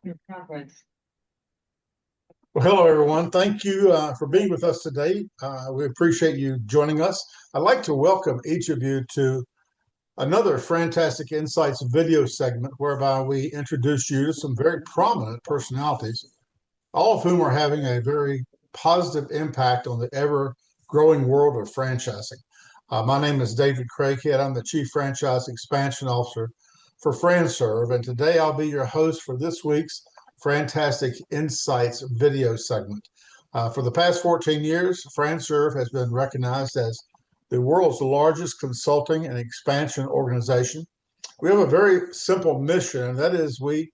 Your progress. Well, hello, everyone. Thank you for being with us today. We appreciate you joining us. I'd like to welcome each of you to another FranTastic InSights video segment whereby we introduce you to some very prominent personalities, all of whom are having a very positive impact on the ever growing world of franchising. My name is David Craghead. I'm the Chief Franchise Expansion Officer for FranServe, and today I'll be your host for this week's FranTastic InSights video segment. For the past 14 years, FranServe has been recognized as the world's largest consulting and expansion organization. We have a very simple mission, and that is we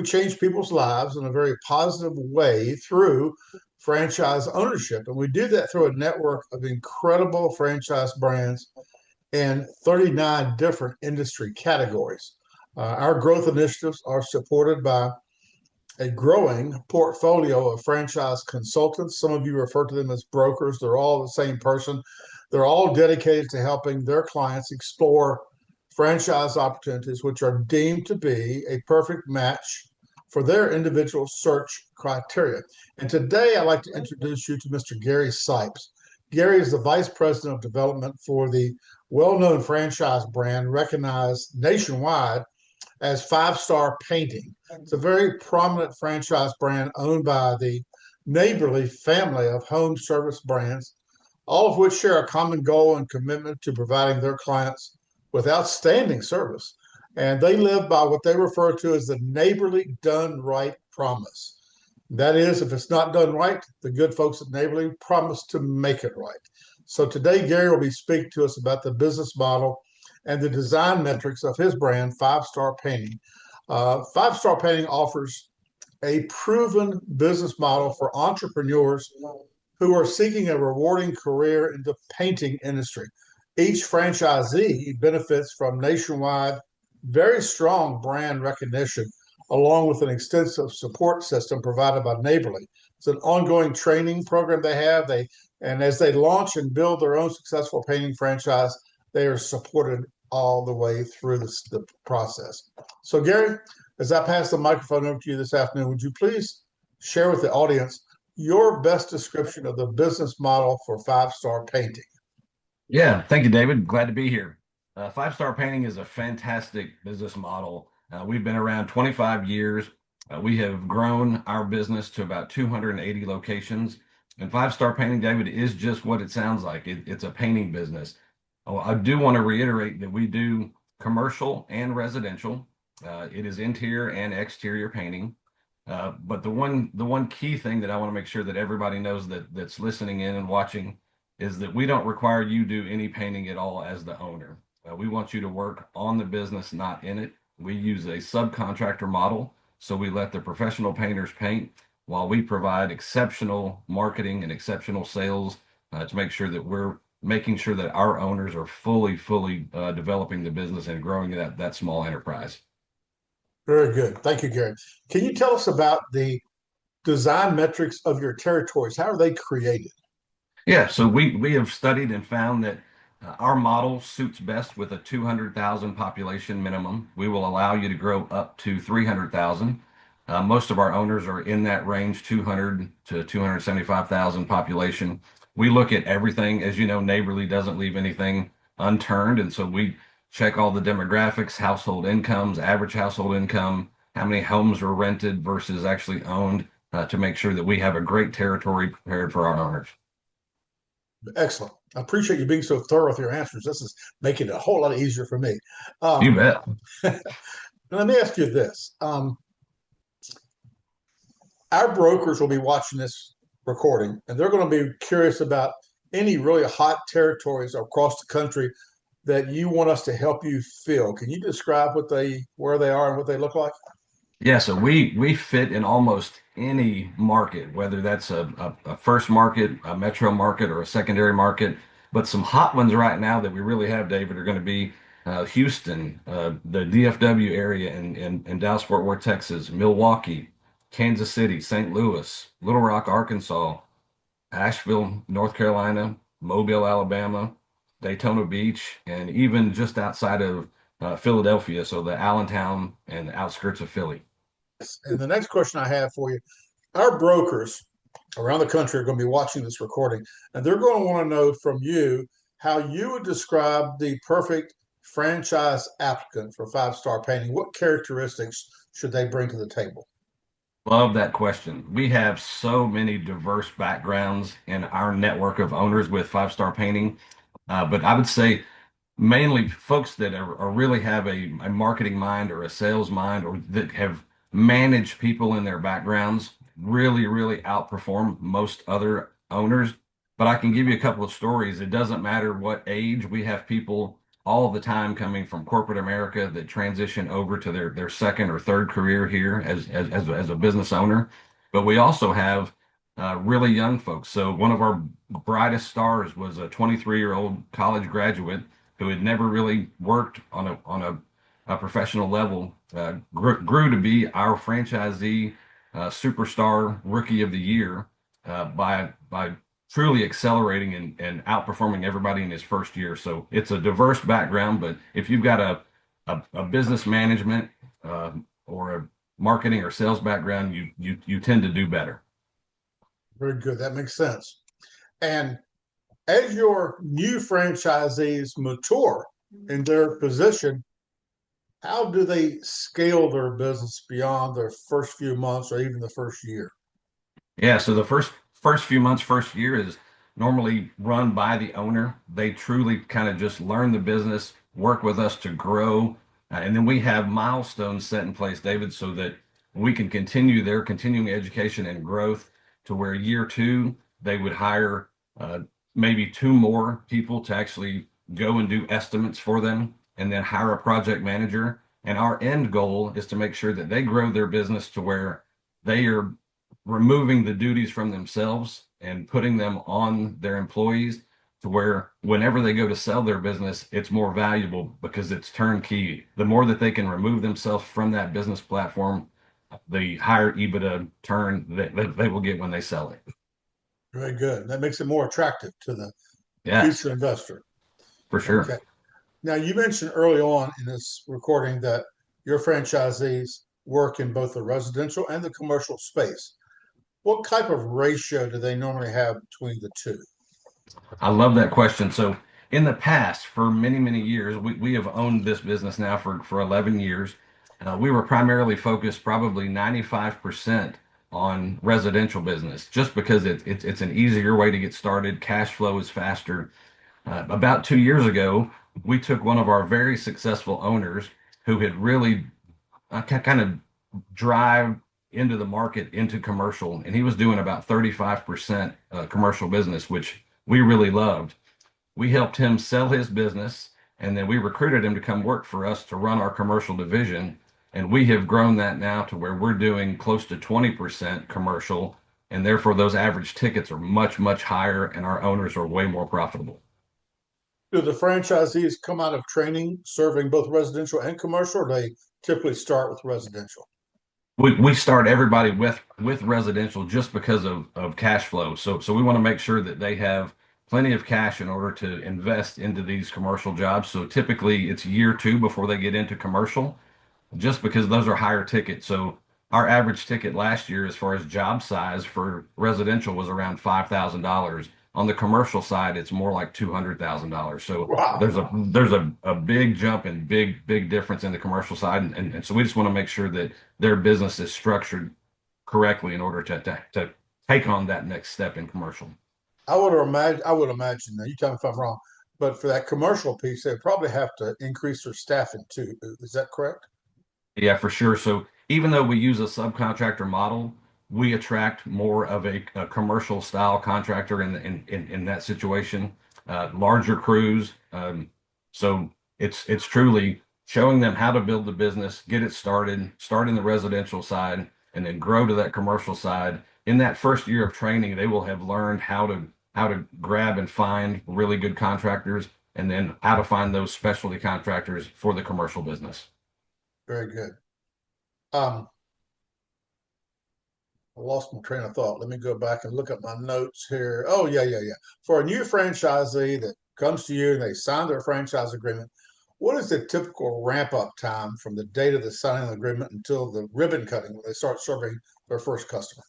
change people's lives in a very positive way through franchise ownership. And we do that through a network of incredible franchise brands in 39 different industry categories. Our growth initiatives are supported by a growing portfolio of franchise consultants. Some of you refer to them as brokers. They're all the same person. They're all dedicated to helping their clients explore franchise opportunities, which are deemed to be a perfect match for their individual search criteria. And today I'd like to introduce you to Mr. Gary Sipes. Gary is the Vice President of Development for the well-known franchise brand recognized nationwide as Five Star Painting. It's a very prominent franchise brand owned by the Neighborly family of home service brands, all of which share a common goal and commitment to providing their clients with outstanding service. And they live by what they refer to as the Neighborly Done Right promise. That is, if it's not done right, the good folks at Neighborly promise to make it right. So today, Gary will be speaking to us about the business model and the design metrics of his brand, Five Star Painting. Five Star Painting offers a proven business model for entrepreneurs who are seeking a rewarding career in the painting industry. Each franchisee benefits from nationwide, very strong brand recognition, along with an extensive support system provided by Neighborly. It's an ongoing training program they have. And as they launch and build their own successful painting franchise, they are supported all the way through the process. So, Gary, as I pass the microphone over to you this afternoon, would you please share with the audience your best description of the business model for Five Star Painting? Yeah, thank you, David. Glad to be here. Five Star Painting is a fantastic business model. We've been around 25 years. We have grown our business to about 280 locations. And Five Star Painting, David, is just what it sounds like. It's a painting business. Oh, I do want to reiterate that we do commercial and residential. It is interior and exterior painting. But the one key thing that I want to make sure that everybody knows that's listening in and watching is that we don't require you do any painting at all as the owner. We want you to work on the business, not in it. We use a subcontractor model, so we let the professional painters paint while we provide exceptional marketing and exceptional sales to make sure that we're making sure that our owners are fully developing the business and growing that small enterprise. Very good. Thank you, Gary. Can you tell us about the design metrics of your territories? How are they created? Yeah, so we have studied and found that our model suits best with a 200,000 population minimum. We will allow you to grow up to 300,000. Most of our owners are in that range, 200 to 275,000 population. We look at everything. As you know, Neighborly doesn't leave anything unturned. And so we check all the demographics, household incomes, average household income, how many homes are rented versus actually owned to make sure that we have a great territory prepared for our owners. Excellent. I appreciate you being so thorough with your answers. This is making it a whole lot easier for me. You bet. Let me ask you this. Our brokers will be watching this recording, and they're going to be curious about any really hot territories across the country that you want us to help you fill. Can you describe where they are and what they look like? Yeah, so we fit in almost any market, whether that's a first market, a metro market, or a secondary market. But some hot ones right now that we really have, David, are going to be Houston, the DFW area in Dallas-Fort Worth, Texas, Milwaukee, Kansas City, St. Louis, Little Rock, Arkansas, Asheville, North Carolina, Mobile, Alabama, Daytona Beach, and even just outside of Philadelphia, so the Allentown and the outskirts of Philly. And the next question I have for you, our brokers around the country are going to be watching this recording, and they're going to want to know from you how you would describe the perfect franchise applicant for Five Star Painting. What characteristics should they bring to the table? Love that question. We have so many diverse backgrounds in our network of owners with Five Star Painting. But I would say mainly folks that really have a marketing mind or a sales mind or that have managed people in their backgrounds really outperform most other owners. But I can give you a couple of stories. It doesn't matter what age. We have people all the time coming from corporate America that transition over to their second or third career here as a business owner. But we also have really young folks. So one of our brightest stars was a 23-year-old college graduate who had never really worked on a professional level, grew to be our franchisee superstar rookie of the year by truly accelerating and outperforming everybody in his first year. So it's a diverse background, but if you've got a business management or a marketing or sales background, you tend to do better. Very good. That makes sense. And as your new franchisees mature in their position, how do they scale their business beyond their first few months or even the first year? Yeah, so the first few months, first year is normally run by the owner. They truly kind of just learn the business, work with us to grow, and then we have milestones set in place, David, so that we can continue their continuing education and growth to where year two they would hire maybe two more people to actually go and do estimates for them, and then hire a project manager. And our end goal is to make sure that they grow their business to where they are removing the duties from themselves and putting them on their employees to where whenever they go to sell their business, it's more valuable because it's turnkey. The more that they can remove themselves from that business platform, the higher EBITDA turn that they will get when they sell it. Very good. That makes it more attractive to the Yes, future investor. for sure. Okay. Now, you mentioned early on in this recording that your franchisees work in both the residential and the commercial space. What type of ratio do they normally have between the two? I love that question. So in the past, for many years, we have owned this business now for 11 years. We were primarily focused probably 95% on residential business, just because it's an easier way to get started. Cash flow is faster. About 2 years ago, we took one of our very successful owners who had really kind of drive into the market into commercial, and he was doing about 35% commercial business, which we really loved. We helped him sell his business, and then we recruited him to come work for us to run our commercial division. And we have grown that now to where we're doing close to 20% commercial, and therefore those average tickets are much higher, and our owners are way more profitable. Do the franchisees come out of training serving both residential and commercial, or they typically start with residential? We start everybody with residential just because of cash flow. So we want to make sure that they have plenty of cash in order to invest into these commercial jobs. So typically it's year two before they get into commercial, just because those are higher ticket. So our average ticket last year, as far as job size for residential, was around $5,000. On the commercial side, it's more like $200,000. So Wow. there's a big jump and big difference in the commercial side, and so we just want to make sure that their business is structured correctly in order to take on that next step in commercial. I would imagine, now you tell me if I'm wrong, but for that commercial piece, they probably have to increase their staffing too. Is that correct? Yeah, for sure. So even though we use a subcontractor model, we attract more of a commercial style contractor in that situation, larger crews. So it's truly showing them how to build the business, get it started, start in the residential side, and then grow to that commercial side. In that first year of training, they will have learned how to grab and find really good contractors, and then how to find those specialty contractors for the commercial business. Very good. Um, I lost my train of thought. Let me go back and look at my notes here. Oh, yeah. For a new franchisee that comes to you and they sign their franchise agreement, What is the typical ramp up time from the date of the signing of the agreement until the ribbon cutting when they start serving their first customer?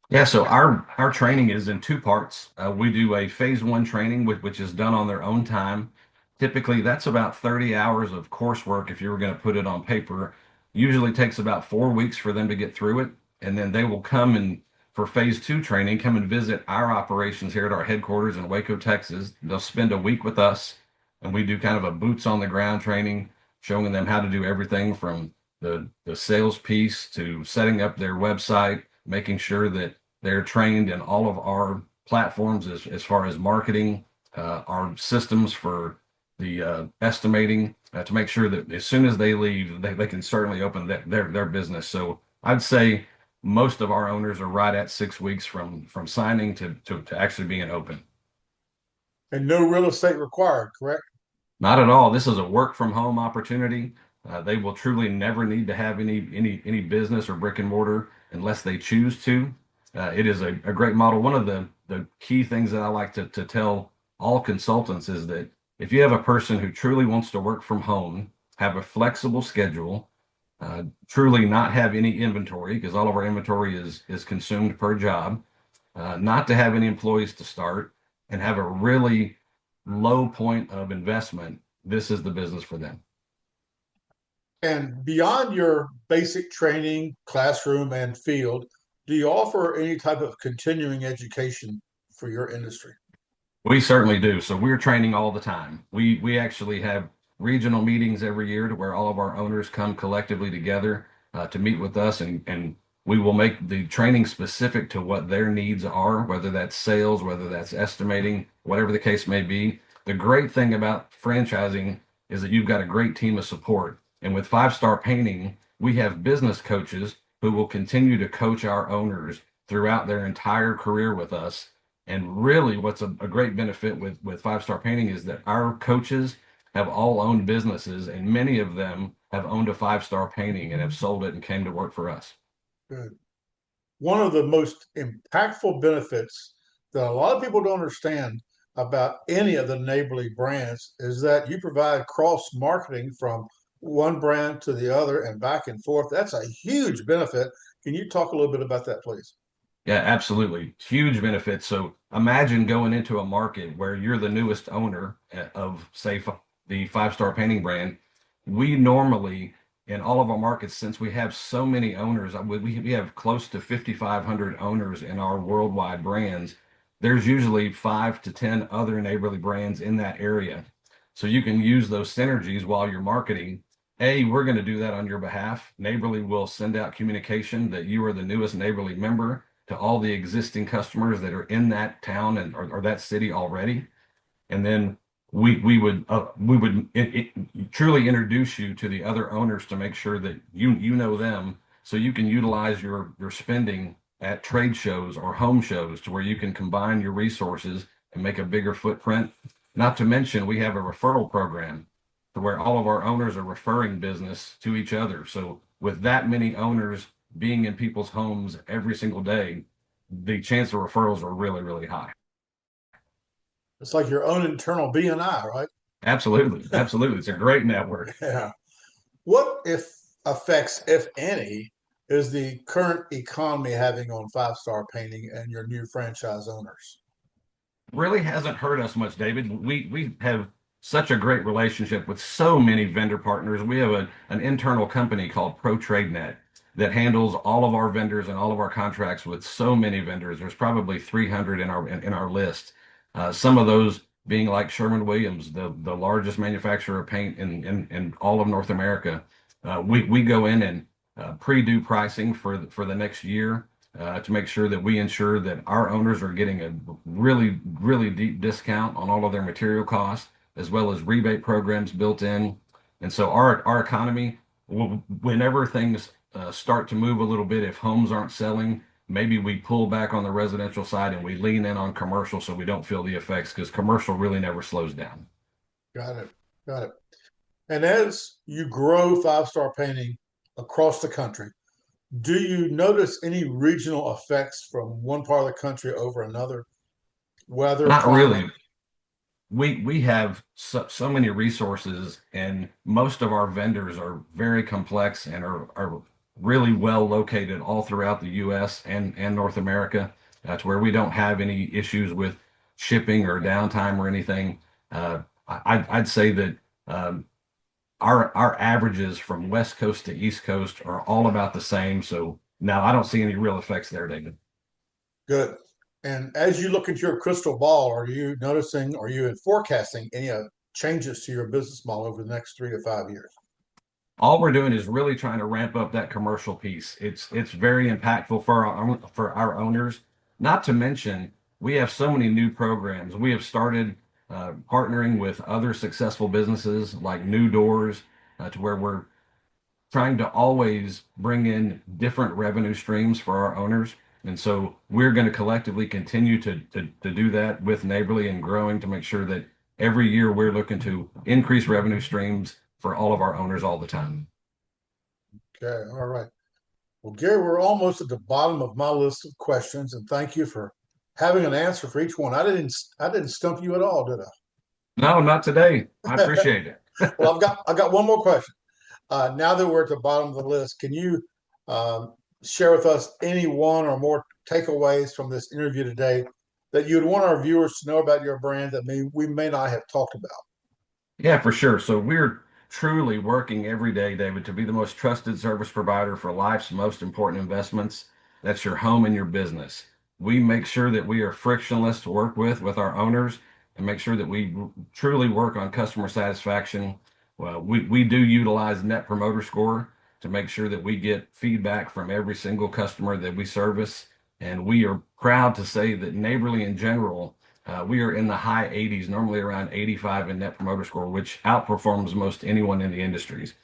Yeah, so our training is in two parts. We do a phase one training, which is done on their own time. Typically, that's about 30 hours of coursework if you were going to put it on paper. Usually takes about 4 weeks for them to get through it. And then they will come and for phase two training, come and visit our operations here at our headquarters in Waco, Texas. They'll spend a week with us and we do kind of a boots on the ground training, showing them how to do everything from the sales piece to setting up their website, making sure that they're trained in all of our platforms as far as marketing, our systems for the estimating to make sure that as soon as they leave, they can certainly open their business. So I'd say most of our owners are right at 6 weeks from signing to actually being open. And no real estate required, correct? Not at all. This is a work from home opportunity. They will truly never need to have any business or brick and mortar unless they choose to. It is a great model. One of the key things that I like to tell all consultants is that if you have a person who truly wants to work from home, have a flexible schedule, truly not have any inventory because all of our inventory is consumed per job, not to have any employees to start, and have a really low point of investment, this is the business for them. And beyond your basic training, classroom, and field, do you offer any type of continuing education for your industry? We certainly do. So we're training all the time. We actually have regional meetings every year to where all of our owners come collectively together to meet with us, and we will make the training specific to what their needs are, whether that's sales, whether that's estimating, whatever the case may be. The great thing about franchising is that you've got a great team of support. And with Five Star Painting, we have business coaches who will continue to coach our owners throughout their entire career with us. And really, what's a great benefit with Five Star Painting is that our coaches have all owned businesses, and many of them have owned a Five Star Painting and have sold it and came to work for us. Good. One of the most impactful benefits that a lot of people don't understand about any of the neighborly brands is that you provide cross marketing from one brand to the other and back and forth. That's a huge benefit. Can you talk a little bit about that, please? Yeah, absolutely. Huge benefits. So imagine going into a market where you're the newest owner of, say, the Five Star Painting brand. We normally, in all of our markets, since we have so many owners, we have close to 5,500 owners in our worldwide brands. There's usually 5 to 10 other neighborly brands in that area. So you can use those synergies while you're marketing. We're going to do that on your behalf. Neighborly will send out communication that you are the newest neighborly member to all the existing customers that are in that town or that city already. And then we would truly introduce you to the other owners to make sure that you know them so you can utilize your spending at trade shows or home shows to where you can combine your resources and make a bigger footprint. Not to mention we have a referral program to where all of our owners are referring business to each other. So with that many owners being in people's homes every single day, the chance of referrals are really, really high. It's like your own internal BNI, right? Absolutely. Absolutely. It's a great network. Yeah. What if effects, if any, is the current economy having on Five Star Painting and your new franchise owners? Really hasn't hurt us much, David. We have such a great relationship with so many vendor partners. We have an internal company called ProTradeNet that handles all of our vendors and all of our contracts with so many vendors. There's probably 300 in our list. Some of those being like Sherwin-Williams, the largest manufacturer of paint in all of North America. We go in and pre-do pricing for the next year to make sure that we ensure that our owners are getting a really, really deep discount on all of their material costs, as well as rebate programs built in. And so our economy, whenever things start to move a little bit, if homes aren't selling, maybe we pull back on the residential side and we lean in on commercial so we don't feel the effects because commercial really never slows down. Got it. Got it. And as you grow Five Star Painting across the country, do you notice any regional effects from one part of the country over another? Weather, Not climate? really. we have so many resources, and most of our vendors are very complex and are really well located all throughout the U.S. and North America. That's where we don't have any issues with shipping or downtime or anything. I'd say that our averages from West Coast to East Coast are all about the same. So no, I don't see any real effects there, David. Good. And as you look into your crystal ball, are you noticing, are you forecasting any changes to your business model over the next 3 to 5 years? All we're doing is really trying to ramp up that commercial piece. It's very impactful for our owners. Not to mention, we have so many new programs. We have started partnering with other successful businesses like New Doors, to where we're trying to always bring in different revenue streams for our owners. And so we're going to collectively continue to do that with Neighborly and growing to make sure that every year we're looking to increase revenue streams for all of our owners all the time. Okay, all right. Well, Gary, we're almost at the bottom of my list of questions, and thank you for having an answer for each one. I didn't stump you at all, did No, not today. I I? appreciate it. Well, I've got one more question. Now that we're at the bottom of the list, can you share with us any one or more takeaways from this interview today that you'd want our viewers to know about your brand that we may not have talked about? Yeah, for sure. So we're truly working every day, David, to be the most trusted service provider for life's most important investments. That's your home and your business. We make sure that we are frictionless to work with our owners, and make sure that we truly work on customer satisfaction. Well, we do utilize Net Promoter Score to make sure that we get feedback from every single customer that we service. And we are proud to say that Neighborly in general, we are in the high 80s, normally around 85 in Net Promoter Score, which outperforms most anyone in the industries.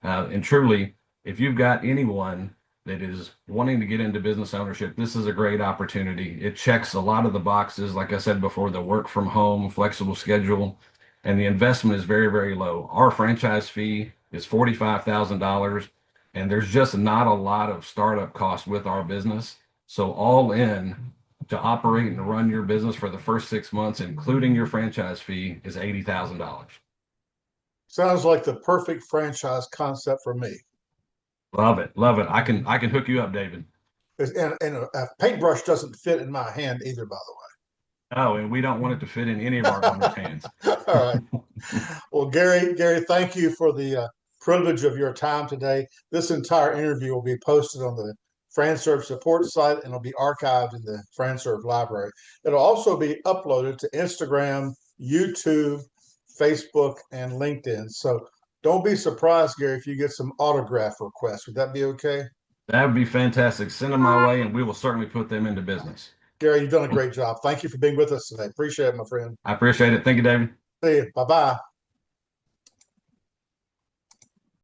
And truly, if you've got anyone that is wanting to get into business ownership, this is a great opportunity. It checks a lot of the boxes, like I said before, the work from home, flexible schedule, and the investment is very, very low. Our franchise fee is $45,000, and there's just not a lot of startup costs with our business. So all in, to operate and run your business for the first 6 months, including your franchise fee, is $80,000. Sounds like the perfect franchise concept for me. Love it, love it. I can hook you up, David. And a paintbrush doesn't fit in my hand either, by Oh, and we don't want it to fit in any of our owners' hands. the way. All right. Well, Gary, thank you for the privilege of your time today. This entire interview will be posted on the FranServe support site and it'll be archived in the FranServe library. It'll also be uploaded to Instagram, YouTube, Facebook, and LinkedIn. So don't be surprised, Gary, if you get some autograph requests. Would that be okay? That would be fantastic. Send them my way, and we will certainly put them into business. Gary, you've done a great job. Thank you for being with us today. Appreciate it, my friend. I appreciate it. Thank you, David. See you. Bye bye.